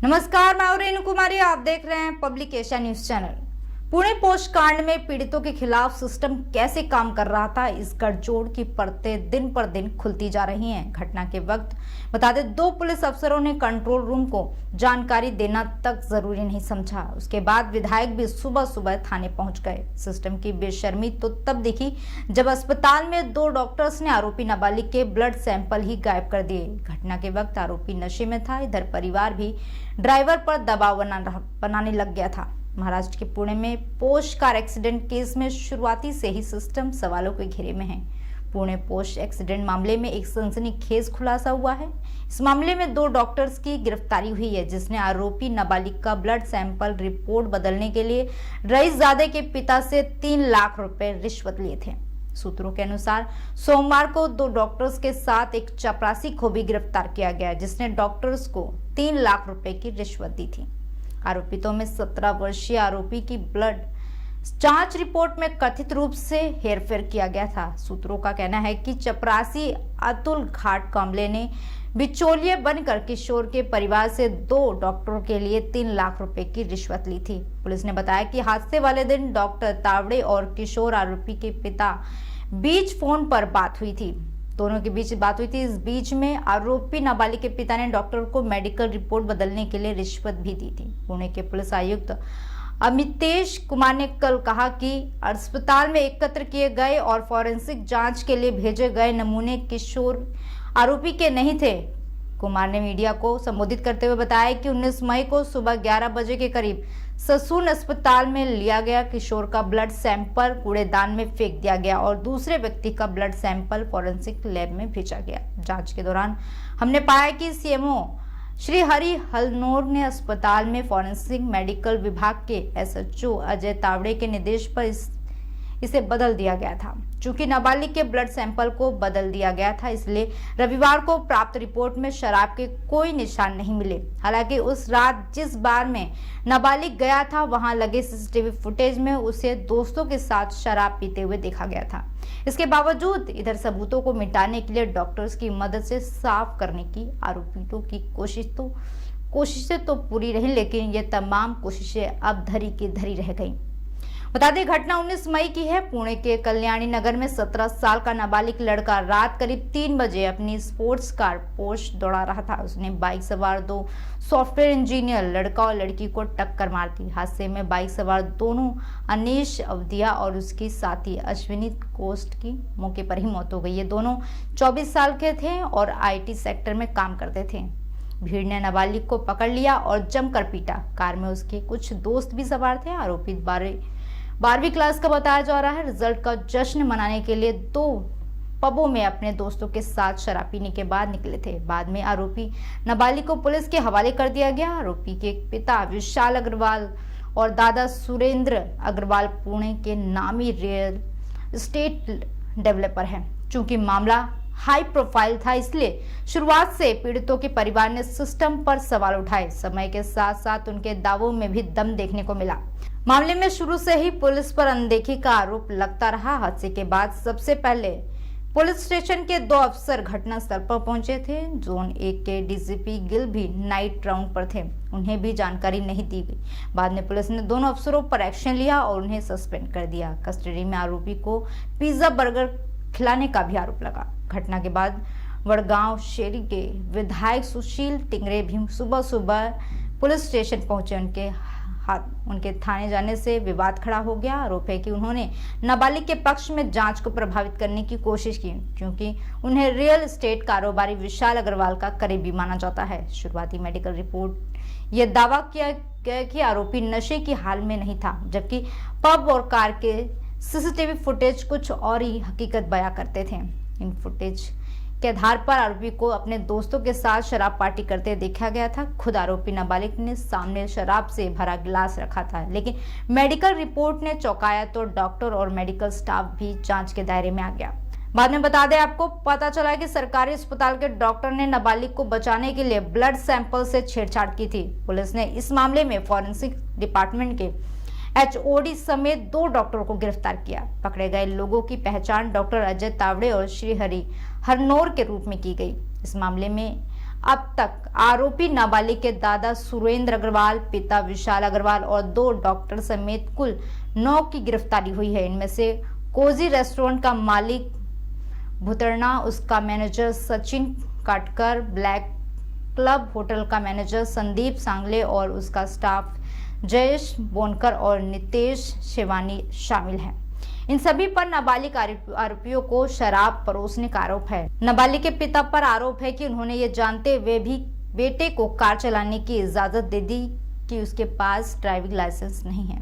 नमस्कार, मैं रेणु कुमारी। आप देख रहे हैं public Asia news channel. Pune post कांड में पीड़ितों के खिलाफ सिस्टम कैसे काम कर रहा था, इस गठजोड़ की परतें दिन पर दिन खुलती जा रही हैं। घटना के वक्त बता दें, 2 पुलिस अफसरों ने कंट्रोल रूम को जानकारी देना तक जरूरी नहीं समझा। उसके बाद विधायक भी सुबह सुबह थाने पहुंच गए। सिस्टम की बेशर्मी तो तब दिखी जब अस्पताल में 2 डॉक्टर्स ने आरोपी नाबालिग के ब्लड सैंपल ही गायब कर दिए। घटना के वक्त आरोपी नशे में था। इधर परिवार भी ड्राइवर पर दबाव बनाने लग गया था। महाराष्ट्र के पुणे में पोस्ट कार एक्सीडेंट केस में शुरुआती से ही सिस्टम सवालों के घेरे में है। पुणे पोस्ट एक्सीडेंट मामले में एक सनसनीखेज खुलासा हुआ है। इस मामले में 2 डॉक्टर्स की गिरफ्तारी हुई है, जिसने आरोपी नाबालिग का ब्लड सैंपल रिपोर्ट बदलने के लिए रईसजादे के पिता से 3 लाख रुपए रिश्वत लिए थे। सूत्रों के अनुसार सोमवार को 2 डॉक्टर्स के साथ एक चपरासी को भी गिरफ्तार किया गया, जिसने डॉक्टर्स को 3 लाख रुपए की रिश्वत दी थी। आरोपितों में 17 वर्षीय आरोपी की ब्लड जांच रिपोर्ट में कथित रूप से हेरफेर किया गया था। सूत्रों का कहना है कि चपरासी अतुल घाट कांबले ने बिचौलिए बनकर किशोर के परिवार से 2 डॉक्टरों के लिए 3 लाख रुपए की रिश्वत ली थी। पुलिस ने बताया कि हादसे वाले दिन डॉक्टर तावड़े और किशोर आरोपी के पिता बीच फोन पर बात हुई थी। दोनों के बीच बात हुई थी। इस बीच में आरोपी नाबालिग के पिता ने डॉक्टर को मेडिकल रिपोर्ट बदलने के लिए रिश्वत भी दी थी। पुणे के पुलिस आयुक्त अमितेश कुमार ने कल कहा कि अस्पताल में एकत्र किए गए और फॉरेंसिक जांच के लिए भेजे गए नमूने किशोर आरोपी के नहीं थे। कुमार ने मीडिया को संबोधित करते हुए बताया कि 19 मई को सुबह 11 बजे के करीब ससून अस्पताल में लिया गया किशोर का ब्लड सैंपल कूड़ेदान में फेंक दिया गया और दूसरे व्यक्ति का ब्लड सैंपल फॉरेंसिक लैब में भेजा गया। जांच के दौरान हमने पाया कि सीएमओ श्री हरि हलनोर ने अस्पताल में फॉरेंसिक मेडिकल विभाग के एसएचओ अजय तावड़े के निर्देश पर इसे बदल दिया गया था। चूंकि नाबालिग के ब्लड सैंपल को बदल दिया गया था, इसलिए रविवार को प्राप्त रिपोर्ट में शराब के कोई निशान नहीं मिले। हालांकि उस रात जिस बार में नाबालिग गया था, वहां लगे सीसीटीवी फुटेज में उसे दोस्तों के साथ शराब पीते हुए देखा गया था। इसके बावजूद इधर सबूतों को मिटाने के लिए डॉक्टर्स की मदद से साफ करने की आरोपियों की कोशिशें तो पूरी रही, लेकिन ये तमाम कोशिशें अब धरी की धरी रह गई। बता दें, घटना 19 मई की है। पुणे के कल्याणी नगर में 17 साल का नाबालिग लड़का रात करीब 3 बजे अपनी स्पोर्ट्स कार पोर्श दौड़ा रहा था। उसने बाइक सवार 2 सॉफ्टवेयर इंजीनियर लड़का और लड़की को टक्कर मार दी। हादसे में बाइक सवार दोनों अनीश अवधिया और उसकी साथी अश्विनी कोस्ट की मौके पर ही मौत हो गई। ये दोनों 24 साल के थे और आईटी सेक्टर में काम करते थे। भीड़ ने नाबालिग को पकड़ लिया और जमकर पीटा। कार में उसके कुछ दोस्त भी सवार थे। आरोपी 12वीं क्लास का बताया जा रहा है। रिजल्ट का जश्न मनाने के लिए 2 पबों में अपने दोस्तों के साथ शराब पीने के बाद निकले थे। बाद में आरोपी नाबालिग को पुलिस के हवाले कर दिया गया। आरोपी के पिता विशाल अग्रवाल और दादा सुरेंद्र अग्रवाल पुणे के नामी रियल एस्टेट डेवलपर हैं। चूंकि मामला हाई प्रोफाइल था, इसलिए शुरुआत से पीड़ितों के परिवार ने सिस्टम पर सवाल उठाए। समय के साथ साथ उनके दावों में भी दम देखने को मिला। मामले में शुरू से ही पुलिस पर अनदेखी का आरोप लगता रहा। हादसे के बाद सबसे पहले पुलिस स्टेशन के 2 अफसर घटनास्थल पर पहुंचे थे। जोन 1 के डीसीपी गिल भी नाइट राउंड पर थे। उन्हें भी जानकारी नहीं दी गई। बाद में पुलिस ने दोनों अफसरों पर एक्शन लिया और उन्हें सस्पेंड कर दिया। कस्टडी में आरोपी को पिज्जा बर्गर खिलाने का भी आरोप लगा। घटना के बाद वडगांव शेरी के विधायक सुशील टिंगरे भी सुबह पुलिस स्टेशन पहुंचे। उनके थाने जाने से विवाद खड़ा हो गया। आरोप है कि उन्होंने नाबालिग के पक्ष में जांच को प्रभावित करने की कोशिश की, क्योंकि उन्हें रियल एस्टेट कारोबारी विशाल अग्रवाल का करीबी माना जाता है। शुरुआती मेडिकल रिपोर्ट यह दावा किया गया कि आरोपी नशे की हाल में नहीं था, जबकि पब और कार के सीसीटीवी फुटेज कुछ और ही हकीकत बयां करते थे। इन फुटेज के आधार पर आरोपी को अपने दोस्तों के साथ शराब पार्टी करते देखा गया था। खुद आरोपी नाबालिग ने सामने शराब से भरा गिलास रखा था, लेकिन मेडिकल रिपोर्ट ने चौंकाया तो डॉक्टर और मेडिकल स्टाफ भी जांच के दायरे में आ गया। बाद में बता दें, आपको पता चला कि सरकारी अस्पताल के डॉक्टर ने नाबालिग को बचाने के लिए ब्लड सैंपल से छेड़छाड़ की थी। पुलिस ने इस मामले में फॉरेंसिक डिपार्टमेंट के एचओडी समेत 2 डॉक्टरों को गिरफ्तार किया। पकड़े गए लोगों की पहचान डॉक्टर अजय तावड़े और श्री हरि हरनोर के रूप में की गई। इस मामले में अब तक आरोपी नाबालिग के दादा सुरेंद्र अग्रवाल, पिता विशाल अग्रवाल और 2 डॉक्टर समेत कुल 9 की गिरफ्तारी हुई है। इनमें से कोजी रेस्टोरेंट का मालिक भुतरना, उसका मैनेजर सचिन काटकर, ब्लैक क्लब होटल का मैनेजर संदीप सांगले और उसका स्टाफ जयेश बोनकर और नितेश शेवानी शामिल है। इन सभी पर नाबालिग आरोपियों को शराब परोसने का आरोप है। नाबालिग के पिता पर आरोप है कि उन्होंने ये जानते हुए भी बेटे को कार चलाने की इजाजत दे दी कि उसके पास ड्राइविंग लाइसेंस नहीं है।